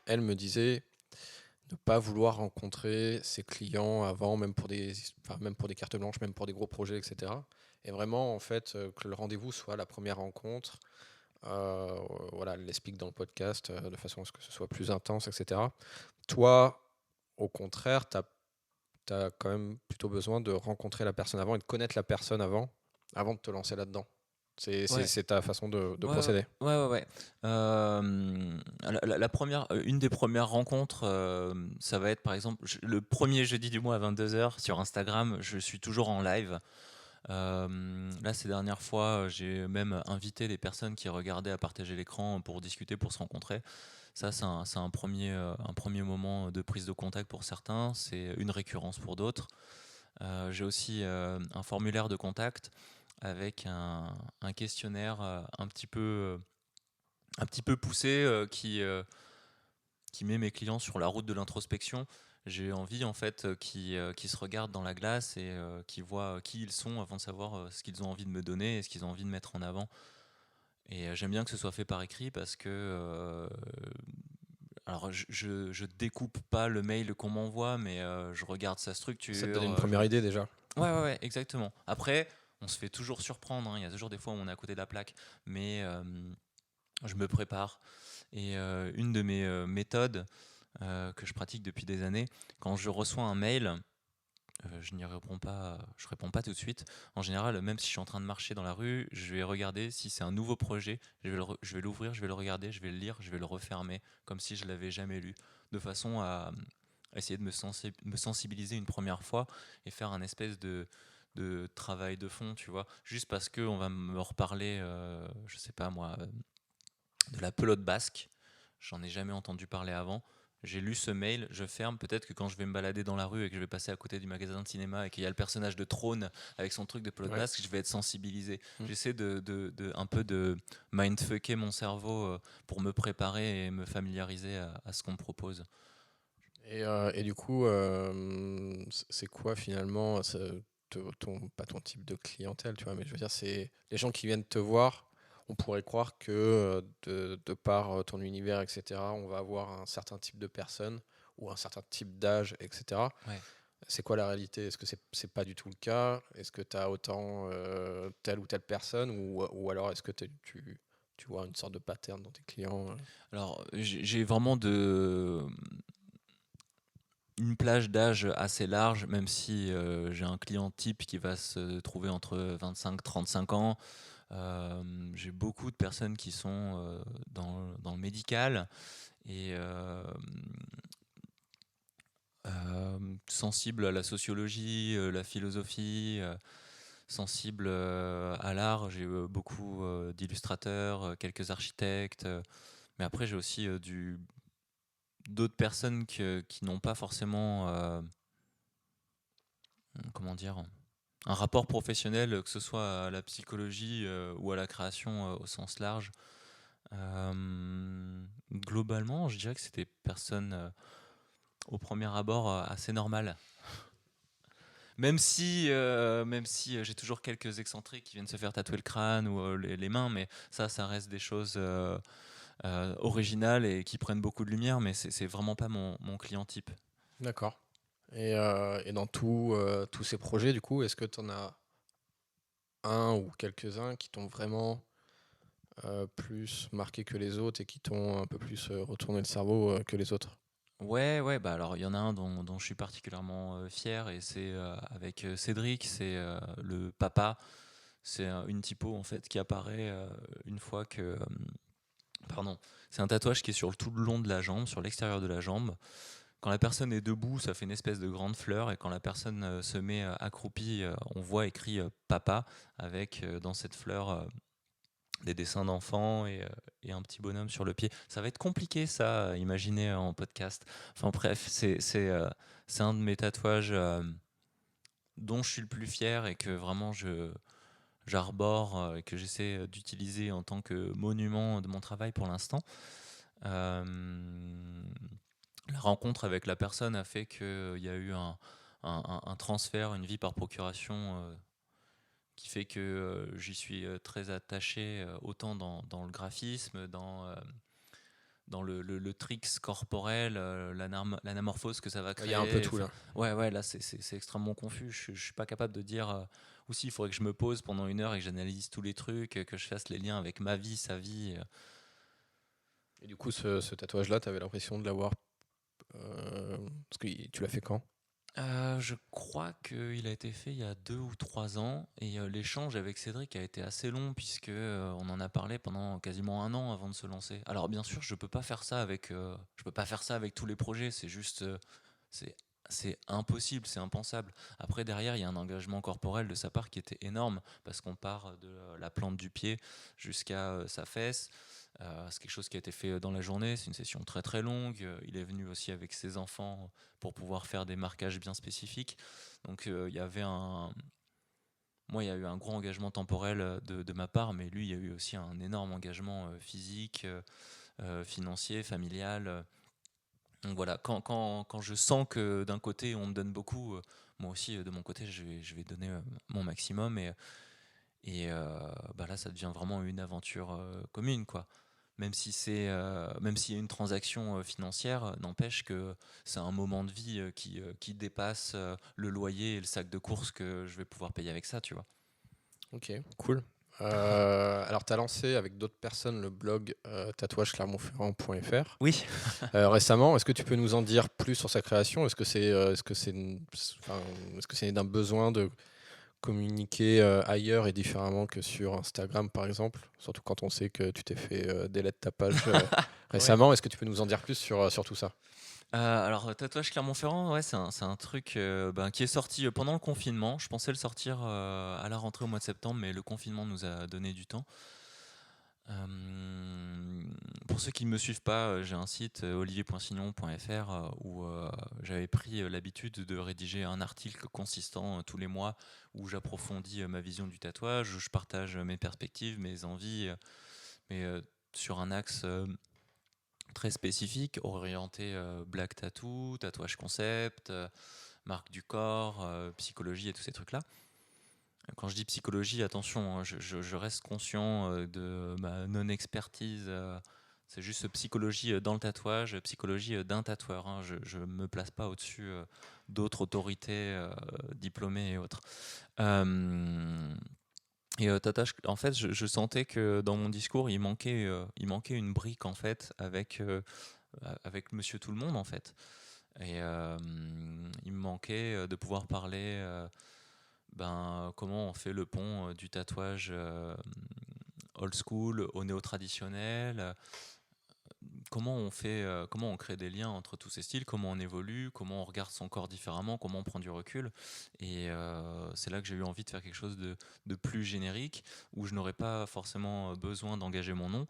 elle me disait ne pas vouloir rencontrer ses clients avant, même pour des cartes blanches, même pour des gros projets, etc. Et vraiment, en fait, que le rendez-vous soit la première rencontre. Voilà, elle l'explique dans le podcast de façon à ce que ce soit plus intense, etc. Toi, au contraire, tu as quand même plutôt besoin de rencontrer la personne avant et de connaître la personne avant de te lancer là-dedans. Ouais. C'est ta façon de Ouais, procéder. ouais. La première, une des premières rencontres, ça va être par exemple le premier jeudi du mois à 22 h sur Instagram. Je suis toujours en live. Là, ces dernières fois, j'ai même invité des personnes qui regardaient à partager l'écran pour discuter, pour se rencontrer. Ça, c'est un premier moment de prise de contact pour certains. C'est une récurrence pour d'autres. J'ai aussi un formulaire de contact avec un questionnaire un petit peu poussé qui met mes clients sur la route de l'introspection. J'ai envie en fait qu'ils se regardent dans la glace et qu'ils voient qui ils sont avant de savoir ce qu'ils ont envie de me donner et ce qu'ils ont envie de mettre en avant. Et j'aime bien que ce soit fait par écrit parce que alors je découpe pas le mail qu'on m'envoie, mais je regarde sa Ça te donne structure. une première idée déjà. Ouais, exactement. Après, on se fait toujours surprendre, hein. Il y a toujours des fois où on est à côté de la plaque, mais je me prépare. Et une de mes méthodes que je pratique depuis des années, quand je reçois un mail, je n'y réponds pas, je réponds pas tout de suite. En général, même si je suis en train de marcher dans la rue, je vais regarder si c'est un nouveau projet, je vais l'ouvrir, je vais le regarder, je vais le lire, je vais le refermer, comme si je l'avais jamais lu, de façon à essayer de me sensibiliser une première fois et faire un espèce de travail de fond, tu vois. Juste parce qu'on va me reparler, je sais pas moi, de la pelote basque. J'en ai jamais entendu parler avant. J'ai lu ce mail, je ferme. Peut-être que quand je vais me balader dans la rue et que je vais passer à côté du magasin de cinéma et qu'il y a le personnage de Trône avec son truc de pelote Ouais. basque, je vais être sensibilisé. Mm. J'essaie un peu de mindfucker mon cerveau pour me préparer et me familiariser à ce qu'on me propose. Et du coup, c'est quoi finalement pas ton type de clientèle, tu vois, mais je veux dire, c'est les gens qui viennent te voir. On pourrait croire que de par ton univers, etc., on va avoir un certain type de personne ou un certain type d'âge, etc. Ouais. C'est quoi la réalité? Est-ce que c'est pas du tout le cas? Est-ce que tu as autant telle ou telle personne ou alors est-ce que tu vois une sorte de pattern dans tes clients? Alors, j'ai vraiment une plage d'âge assez large, même si j'ai un client type qui va se trouver entre 25 et 35 ans. J'ai beaucoup de personnes qui sont dans le médical et sensibles à la sociologie, la philosophie, sensibles à l'art. J'ai beaucoup d'illustrateurs, quelques architectes. Mais après, j'ai aussi d'autres personnes qui n'ont pas forcément, comment dire, un rapport professionnel, que ce soit à la psychologie ou à la création au sens large. Globalement, je dirais que c'est des personnes au premier abord assez normales. Même si j'ai toujours quelques excentriques qui viennent se faire tatouer le crâne ou les mains, mais ça reste des choses originales et qui prennent beaucoup de lumière, mais c'est vraiment pas mon client type. D'accord. Et dans tous ces projets, du coup, est-ce que tu en as un ou quelques-uns qui t'ont vraiment plus marqué que les autres et qui t'ont un peu plus retourné le cerveau que les autres? Ouais, bah alors il y en a un dont je suis particulièrement fier et c'est avec Cédric, c'est le papa. C'est une typo en fait qui apparaît une fois que. Pardon, c'est un tatouage qui est sur tout le long de la jambe, sur l'extérieur de la jambe. Quand la personne est debout, ça fait une espèce de grande fleur, et quand la personne se met accroupie, on voit écrit papa avec dans cette fleur des dessins d'enfants et un petit bonhomme sur le pied. Ça va être compliqué ça, à imaginer en podcast. Enfin bref, c'est un de mes tatouages dont je suis le plus fier et que vraiment j'arbore et que j'essaie d'utiliser en tant que monument de mon travail pour l'instant. Euh, la rencontre avec la personne a fait qu'il y a eu un transfert, une vie par procuration qui fait que j'y suis très attaché, autant dans le graphisme, dans le tricks corporel, l'anamorphose que ça va Il y a un peu créer. tout là. Ouais, là c'est extrêmement confus. Je suis pas capable de dire. Aussi, il faudrait que je me pose pendant 1 heure et que j'analyse tous les trucs, que je fasse les liens avec ma vie, sa vie. Et du coup, ce tatouage-là, tu avais l'impression de l'avoir. Parce que tu l'as fait quand? Je crois qu'il a été fait il y a 2 ou 3 ans et l'échange avec Cédric a été assez long puisque on en a parlé pendant quasiment 1 an avant de se lancer. Alors bien sûr, je peux pas faire ça avec tous les projets. C'est juste, c'est c'est impossible, c'est impensable. Après derrière, il y a un engagement corporel de sa part qui était énorme parce qu'on part de la plante du pied jusqu'à sa fesse. C'est quelque chose qui a été fait dans la journée. C'est une session très très longue. Il est venu aussi avec ses enfants pour pouvoir faire des marquages bien spécifiques. Donc il y avait moi, il y a eu un gros engagement temporel de ma part, mais lui, il y a eu aussi un énorme engagement physique, financier, familial. Donc voilà, quand je sens que d'un côté, on me donne beaucoup, moi aussi, de mon côté, je vais donner mon maximum. Bah là, ça devient vraiment une aventure commune, quoi. Même s'il y a une transaction financière, n'empêche que c'est un moment de vie qui dépasse le loyer et le sac de courses que je vais pouvoir payer avec ça, tu vois. Ok, cool. Alors, tu as lancé avec d'autres personnes le blog tatouageclermontferrand.fr Oui. récemment. Est-ce que tu peux nous en dire plus sur sa création? Enfin, est-ce que c'est d'un besoin de communiquer ailleurs et différemment que sur Instagram, par exemple? Surtout quand on sait que tu t'es fait délai de ta page Ouais. récemment. Est-ce que tu peux nous en dire plus sur tout ça? Alors, tatouage Clermont-Ferrand, ouais, c'est un truc qui est sorti pendant le confinement. Je pensais le sortir à la rentrée au mois de septembre, mais le confinement nous a donné du temps. Pour ceux qui ne me suivent pas, j'ai un site olivier.signon.fr où j'avais pris l'habitude de rédiger un article consistant tous les mois où j'approfondis ma vision du tatouage, où je partage mes perspectives, mes envies, mais sur un axe très spécifique, orienté black tattoo, tatouage concept, marque du corps, psychologie et tous ces trucs-là. Quand je dis psychologie, attention, hein, je reste conscient de ma non-expertise. C'est juste psychologie dans le tatouage, psychologie d'un tatoueur, hein. Je ne me place pas au-dessus d'autres autorités diplômées et autres. Tatouage, en fait, je sentais que dans mon discours, il manquait une brique en fait avec Monsieur Tout le Monde en fait. Il me manquait de pouvoir parler. Comment on fait le pont du tatouage old school au néo-traditionnel, comment on crée des liens entre tous ces styles, comment on évolue, comment on regarde son corps différemment, comment on prend du recul. C'est là que j'ai eu envie de faire quelque chose de plus générique, où je n'aurais pas forcément besoin d'engager mon nom.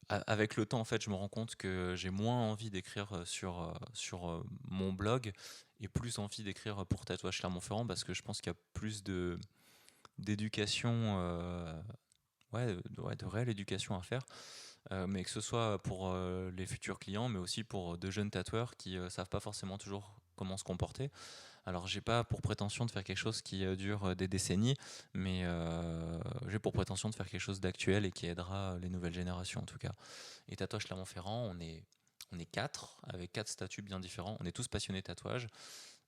Avec le temps, en fait, je me rends compte que j'ai moins envie d'écrire sur mon blog et plus envie d'écrire pour Tatouage Clermont-Ferrand parce que je pense qu'il y a plus d'éducation, de réelle éducation à faire, mais que ce soit pour les futurs clients, mais aussi pour de jeunes tatoueurs qui savent pas forcément toujours comment se comporter. Alors, j'ai pas pour prétention de faire quelque chose qui dure des décennies, mais j'ai pour prétention de faire quelque chose d'actuel et qui aidera les nouvelles générations en tout cas. Et Tatouage Clermont-Ferrand, on est quatre, avec quatre statuts bien différents. On est tous passionnés de tatouage.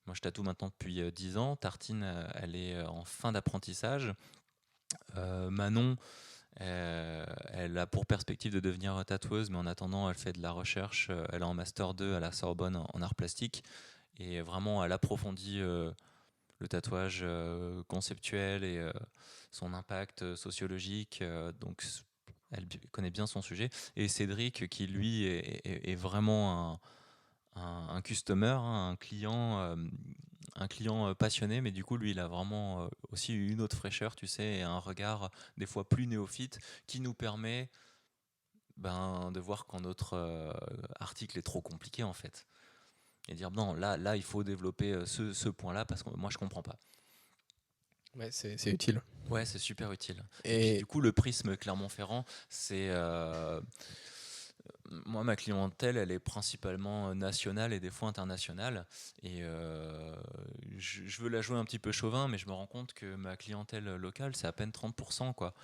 Moi, je tatoue maintenant depuis 10 ans. Tartine, elle est en fin d'apprentissage. Manon, elle a pour perspective de devenir tatoueuse, mais en attendant, elle fait de la recherche. Elle est en Master 2 à la Sorbonne en arts plastiques. Et vraiment, elle approfondit le tatouage conceptuel et son impact sociologique. Donc, elle connaît bien son sujet. Et Cédric, qui lui est vraiment un customer, hein, un client passionné, mais du coup, lui, il a vraiment aussi une autre fraîcheur, tu sais, et un regard des fois plus néophyte qui nous permet de voir quand notre article est trop compliqué, en fait. Et dire, non, là il faut développer ce point-là parce que moi, je comprends pas. Ouais, c'est utile. Ouais, c'est super utile. Et puis, Et du coup, le prisme Clermont-Ferrand, c'est. Moi, ma clientèle, elle est principalement nationale et des fois internationale. Et je veux la jouer un petit peu chauvin, mais je me rends compte que ma clientèle locale, c'est à peine 30%, quoi.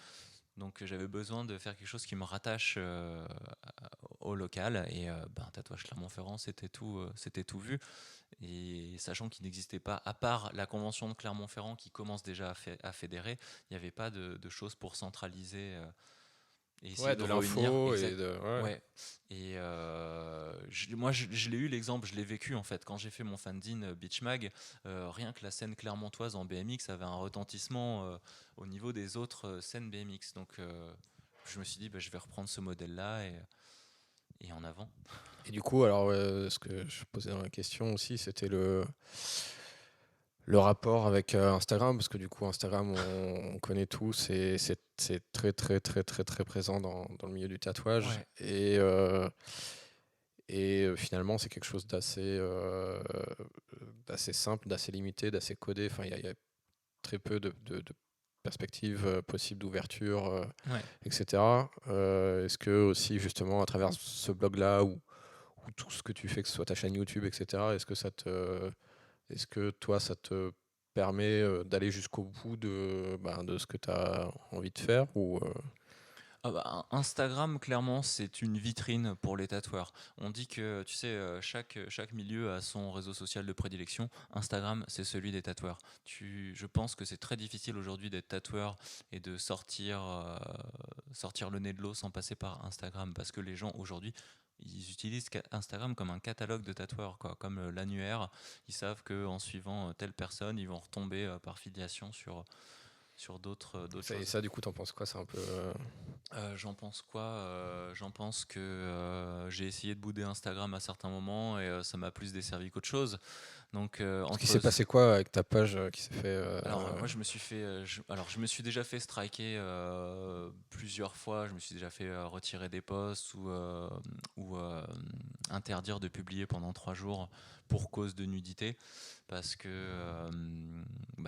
Donc j'avais besoin de faire quelque chose qui me rattache au local. Et Tatouage Clermont-Ferrand, c'était tout vu. Et sachant qu'il n'existait pas, à part la convention de Clermont-Ferrand qui commence déjà à fédérer, il n'y avait pas de choses pour centraliser et essayer ouais, de de réunir l'info et exact. de ouais. Ouais. Et moi, je l'ai eu l'exemple, je l'ai vécu en fait. Quand j'ai fait mon fanzine Beach Mag, rien que la scène clermontoise en BMX avait un retentissement au niveau des autres scènes BMX. Donc, je me suis dit, je vais reprendre ce modèle-là et en avant. Et du coup, alors, ce que je posais dans la question aussi, c'était le rapport avec Instagram, parce que du coup, Instagram, on connaît tous et c'est très, très, très, très, très présent dans le milieu du tatouage. Ouais. Et finalement, c'est quelque chose d'assez simple, d'assez limité, d'assez codé. Enfin, il y a très peu de perspectives possibles d'ouverture, Ouais. etc. Est-ce que aussi, justement, à travers ce blog-là ou tout ce que tu fais, que ce soit ta chaîne YouTube, etc., est-ce que toi, ça te permet d'aller jusqu'au bout de ce que tu as envie de faire Instagram, clairement, c'est une vitrine pour les tatoueurs. On dit que, tu sais, chaque milieu a son réseau social de prédilection. Instagram, c'est celui des tatoueurs. Je pense que c'est très difficile aujourd'hui d'être tatoueur et de sortir le nez de l'eau sans passer par Instagram parce que les gens aujourd'hui, ils utilisent Instagram comme un catalogue de tatoueurs, quoi, comme l'annuaire. Ils savent qu'en suivant telle personne, ils vont retomber par filiation sur d'autres ça, et choses. ça, du coup, t'en penses quoi? C'est un peu. J'en pense quoi? J'en pense que j'ai essayé de bouder Instagram à certains moments et ça m'a plus desservi qu'autre chose. Donc Ce qui s'est passé quoi avec ta page qui s'est fait alors moi je me suis fait, alors je me suis déjà fait striker plusieurs fois. Je me suis déjà fait retirer des posts ou interdire de publier pendant 3 jours pour cause de nudité, parce que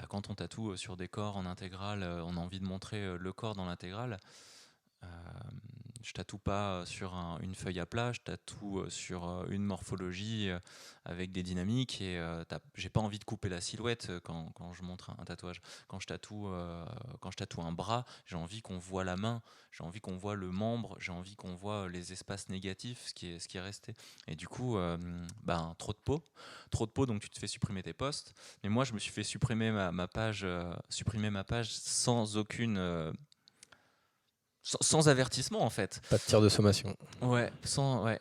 quand on tatoue sur des corps en intégrale, on a envie de montrer le corps dans l'intégrale. Euh, je tatoue pas sur une feuille à plat, je tatoue sur une morphologie avec des dynamiques et j'ai pas envie de couper la silhouette quand je montre un tatouage. Quand je tatoue un bras, j'ai envie qu'on voit la main, j'ai envie qu'on voit le membre, j'ai envie qu'on voit les espaces négatifs, ce qui est resté. Et du coup, trop de peau, donc tu te fais supprimer tes posts. Mais moi, je me suis fait supprimer ma page sans aucune sans avertissement en fait. pas de tir de sommation. Ouais. Ça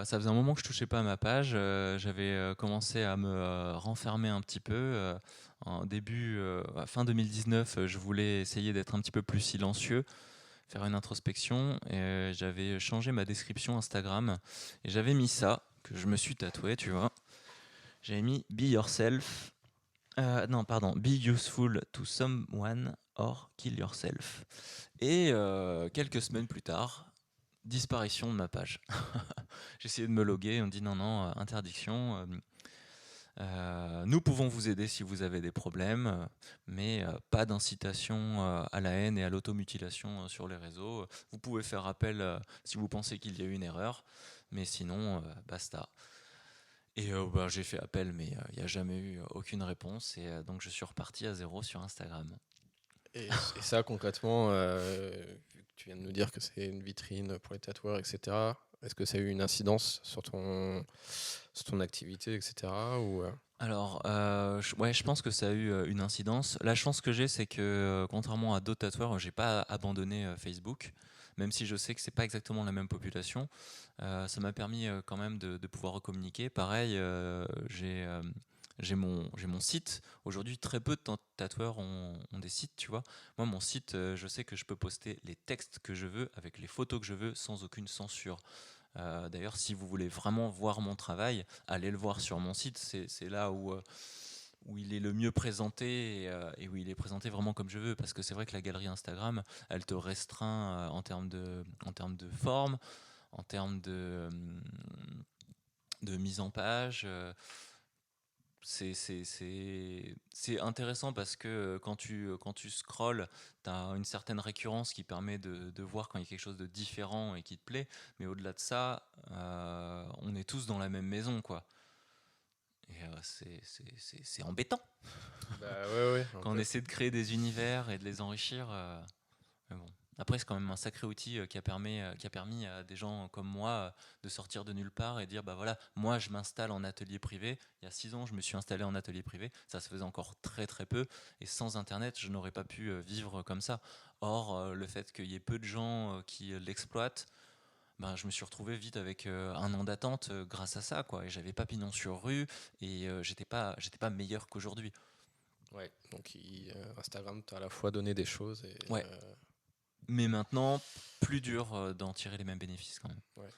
faisait un moment que je touchais pas à ma page. J'avais commencé à me renfermer un petit peu. En fin 2019, je voulais essayer d'être un petit peu plus silencieux, faire une introspection. Et j'avais changé ma description Instagram et j'avais mis ça que je me suis tatoué, tu vois. J'avais mis Be yourself. Non, pardon. Be useful to someone or kill yourself. Et quelques semaines plus tard, disparition de ma page. J'ai essayé de me loguer, on me dit non, non, interdiction. Nous pouvons vous aider si vous avez des problèmes, mais pas d'incitation à la haine et à l'automutilation sur les réseaux. Vous pouvez faire appel si vous pensez qu'il y a eu une erreur, mais sinon, basta. Et j'ai fait appel, mais il n'y a jamais eu aucune réponse, et donc je suis reparti à zéro sur Instagram. Et ça, concrètement, vu que tu viens de nous dire que c'est une vitrine pour les tatoueurs, etc., est-ce que ça a eu une incidence sur ton activité, etc. ou, Alors, je pense que ça a eu une incidence. La chance que j'ai, c'est que contrairement à d'autres tatoueurs, j'ai pas abandonné Facebook, même si je sais que c'est pas exactement la même population. Ça m'a permis quand même de pouvoir communiquer. Pareil, j'ai mon site. Aujourd'hui, très peu de tatoueurs ont des sites, tu vois. Moi, mon site, je sais que je peux poster les textes que je veux avec les photos que je veux sans aucune censure. D'ailleurs, si vous voulez vraiment voir mon travail, allez le voir sur mon site. C'est là où il est le mieux présenté et où il est présenté vraiment comme je veux. Parce que c'est vrai que la galerie Instagram, elle te restreint en termes de forme, en termes de mise en page. C'est intéressant parce que quand tu scrolles, tu as une certaine récurrence qui permet de voir quand il y a quelque chose de différent et qui te plaît. Mais au-delà de ça, on est tous dans la même maison, quoi. Et c'est embêtant Bah ouais, un quand on peu. essaie de créer des univers et de les enrichir. Mais bon. Après, c'est quand même un sacré outil qui a permis à des gens comme moi de sortir de nulle part et dire bah voilà, moi je m'installe en atelier privé. Il y a 6 ans, je me suis installé en atelier privé. Ça se faisait encore très très peu. Et sans Internet, je n'aurais pas pu vivre comme ça. Or, le fait qu'il y ait peu de gens qui l'exploitent, ben, je me suis retrouvé vite avec un an d'attente grâce à ça, quoi. Et j'avais pas pignon sur rue et j'étais pas meilleur qu'aujourd'hui. Ouais, donc Instagram t'a à la fois donné des choses et. Ouais. Mais maintenant, plus dur d'en tirer les mêmes bénéfices quand même. Ouais.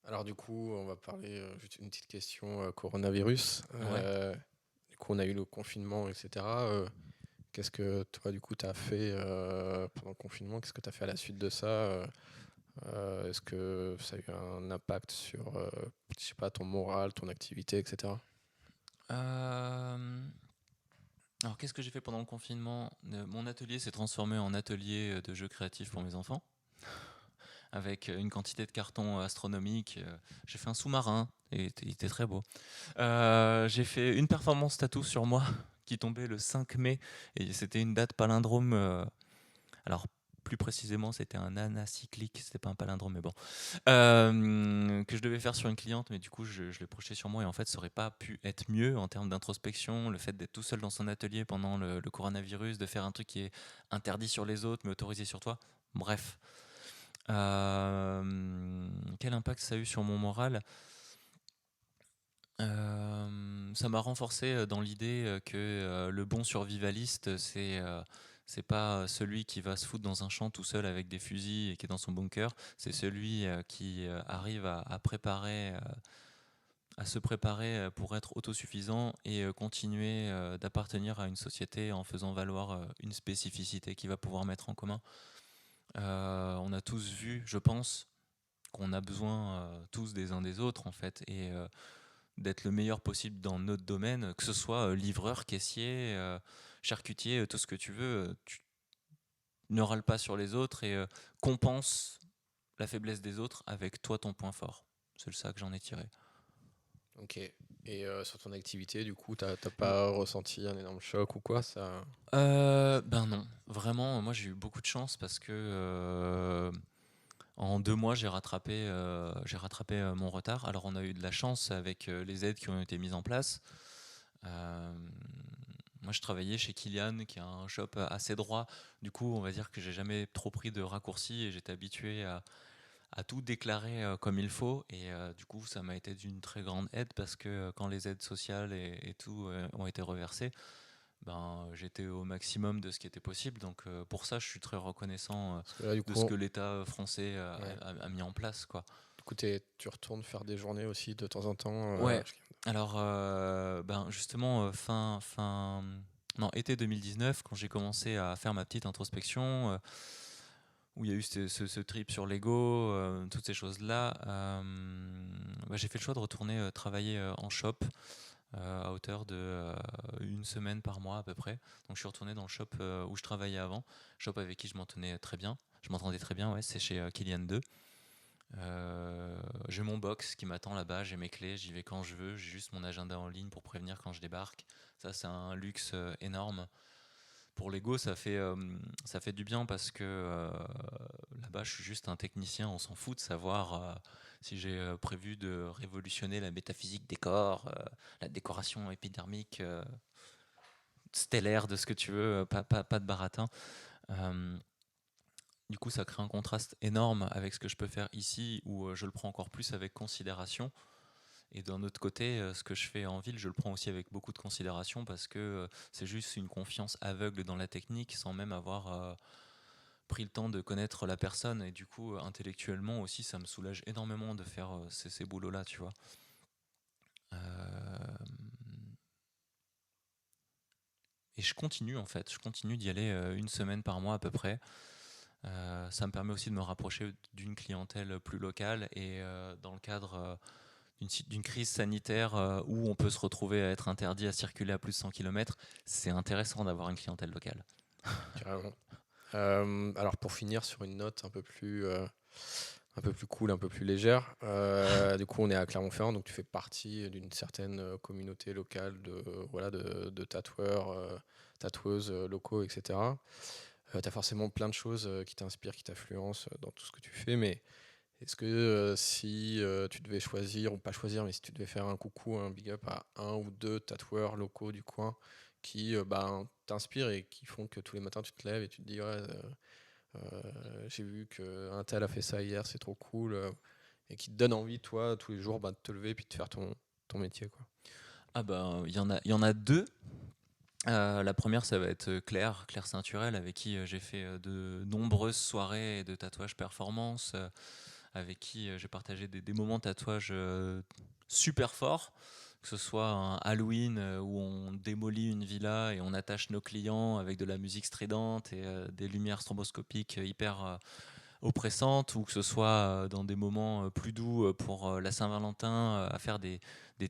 Alors du coup, on va parler juste une petite question coronavirus. Ouais. Du coup, on a eu le confinement, etc. Qu'est-ce que toi, du coup, tu as fait pendant le confinement? Qu'est-ce que tu as fait à la suite de ça? Est-ce que ça a eu un impact sur, je sais pas, ton moral, ton activité, etc. Euh, Alors, qu'est-ce que j'ai fait pendant le confinement? Mon atelier s'est transformé en atelier de jeux créatifs pour mes enfants, avec une quantité de cartons astronomiques. J'ai fait un sous-marin, et il était très beau. J'ai fait une performance tattoo sur moi qui tombait le 5 mai, et c'était une date palindrome. Alors, plus précisément, c'était un anacyclique, c'était pas un palindrome, mais bon. Que je devais faire sur une cliente, mais du coup, je l'ai projeté sur moi, et en fait, ça aurait pas pu être mieux en termes d'introspection. Le fait d'être tout seul dans son atelier pendant le coronavirus, de faire un truc qui est interdit sur les autres, mais autorisé sur toi. Bref. Quel impact ça a eu sur mon moral? Ça m'a renforcé dans l'idée que le bon survivaliste, C'est pas celui qui va se foutre dans un champ tout seul avec des fusils et qui est dans son bunker. C'est celui qui arrive à préparer, à se préparer pour être autosuffisant et continuer d'appartenir à une société en faisant valoir une spécificité qu'il va pouvoir mettre en commun. On a tous vu, je pense, qu'on a besoin tous des uns des autres en fait, et d'être le meilleur possible dans notre domaine, que ce soit livreur, caissier, charcutier, tout ce que tu veux. Tu ne râle pas sur les autres et compense la faiblesse des autres avec toi ton point fort. C'est ça que j'en ai tiré. Ok. Et sur ton activité, du coup, t'as pas ressenti un énorme choc ou quoi ça... Ben non, vraiment, moi j'ai eu beaucoup de chance parce que en 2 mois j'ai rattrapé mon retard. Alors on a eu de la chance avec les aides qui ont été mises en place. Euh, Moi je travaillais chez Kilian qui a un shop assez droit. Du coup on va dire que j'ai jamais trop pris de raccourcis et j'étais habitué à tout déclarer comme il faut. Et du coup ça m'a été d'une très grande aide parce que quand les aides sociales et tout ont été reversées, ben, j'étais au maximum de ce qui était possible. Donc pour ça, je suis très reconnaissant Parce que là, du de coup, ce que l'État français ouais. a mis en place, quoi. Du coup, tu retournes faire des journées aussi de temps en temps. Ouais. Alors, ben, justement, non, été 2019, quand j'ai commencé à faire ma petite introspection, où il y a eu ce trip sur l'ego, toutes ces choses-là, bah, j'ai fait le choix de retourner travailler en shop. À hauteur de 1 semaine par mois à peu près. Donc je suis retourné dans le shop où je travaillais avant, shop avec qui je m'entendais très bien. Je m'entendais très bien, ouais, c'est chez Kilian 2. J'ai mon box qui m'attend là-bas, j'ai mes clés, j'y vais quand je veux, j'ai juste mon agenda en ligne pour prévenir quand je débarque. Ça c'est un luxe énorme. Pour l'ego, ça fait du bien parce que là-bas, je suis juste un technicien. On s'en fout de savoir si j'ai prévu de révolutionner la métaphysique des corps, la décoration épidermique, stellaire de ce que tu veux, pas de baratin. Euh, du coup, ça crée un contraste énorme avec ce que je peux faire ici, où je le prends encore plus avec considération. Et d'un autre côté, ce que je fais en ville, je le prends aussi avec beaucoup de considération parce que c'est juste une confiance aveugle dans la technique sans même avoir pris le temps de connaître la personne. Et du coup, intellectuellement aussi, ça me soulage énormément de faire ces boulots-là, tu vois. Euh, Et je continue en fait, je continue d'y aller 1 semaine par mois à peu près. Ça me permet aussi de me rapprocher d'une clientèle plus locale et dans le cadre d'une crise sanitaire où on peut se retrouver à être interdit à circuler à plus de 100 km, c'est intéressant d'avoir une clientèle locale. Carrément. Alors pour finir sur une note un peu plus cool, un peu plus légère, du coup on est à Clermont-Ferrand, donc tu fais partie d'une certaine communauté locale de tatoueurs, tatoueuses locaux, etc. Tu as forcément plein de choses qui t'inspirent, qui t'influencent dans tout ce que tu fais, mais est-ce que si tu devais choisir, ou pas choisir, mais si tu devais faire un coucou, un big up à un ou deux tatoueurs locaux du coin qui t'inspirent et qui font que tous les matins tu te lèves et tu te dis ouais, j'ai vu qu'un tel a fait ça hier, c'est trop cool, et qui te donne envie, toi, tous les jours, de te lever et puis de faire ton métier, quoi. Ah ben, il y en a deux. La première, ça va être Claire Ceinturel, avec qui j'ai fait de nombreuses soirées de tatouage performance, avec qui j'ai partagé des moments de tatouage super forts, que ce soit un Halloween où on démolit une villa et on attache nos clients avec de la musique stridente et des lumières stroboscopiques hyper oppressantes, ou que ce soit dans des moments plus doux pour la Saint-Valentin, à faire des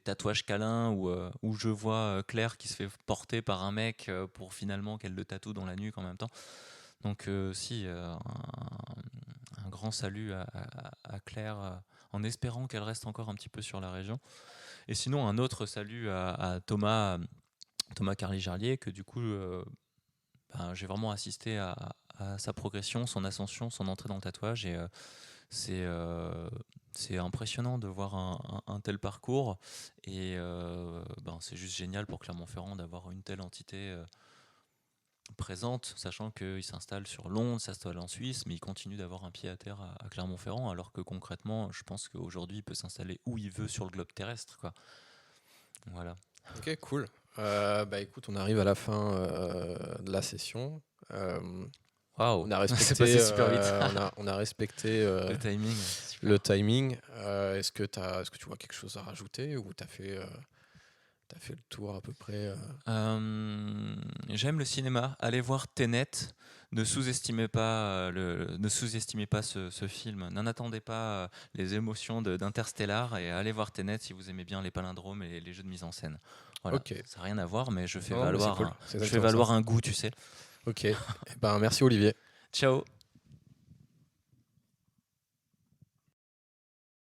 tatouages câlins, où je vois Claire qui se fait porter par un mec pour finalement qu'elle le tatoue dans la nuque en même temps. Donc si, un grand salut à Claire, en espérant qu'elle reste encore un petit peu sur la région. Et sinon, un autre salut à Thomas Carly-Jarlier, que du coup, ben, j'ai vraiment assisté à sa progression, son ascension, son entrée dans le tatouage. Et c'est c'est impressionnant de voir un tel parcours. Et ben, c'est juste génial pour Clermont-Ferrand d'avoir une telle entité présente, sachant qu'il s'installe sur Londres, s'installe en Suisse, mais il continue d'avoir un pied à terre à Clermont-Ferrand, alors que concrètement, je pense qu'aujourd'hui, il peut s'installer où il veut sur le globe terrestre, quoi. Voilà. Ok, cool. Écoute, on arrive à la fin de la session. Euh, Waouh, on a c'est respecté, passé super vite. on a respecté Le timing. Super. le timing. Est-ce que tu vois quelque chose à rajouter ou t'as fait le tour à peu près J'aime le cinéma. Allez voir Tenet. Ne sous-estimez pas ce film. N'en attendez pas les émotions d'Interstellar et allez voir Tenet si vous aimez bien les palindromes et les jeux de mise en scène. Voilà, Ok. ça n'a rien à voir, mais Non, mais c'est cool. C'est je fais exactement ça. valoir un goût, tu sais. Ok. Eh ben, merci Olivier. Ciao.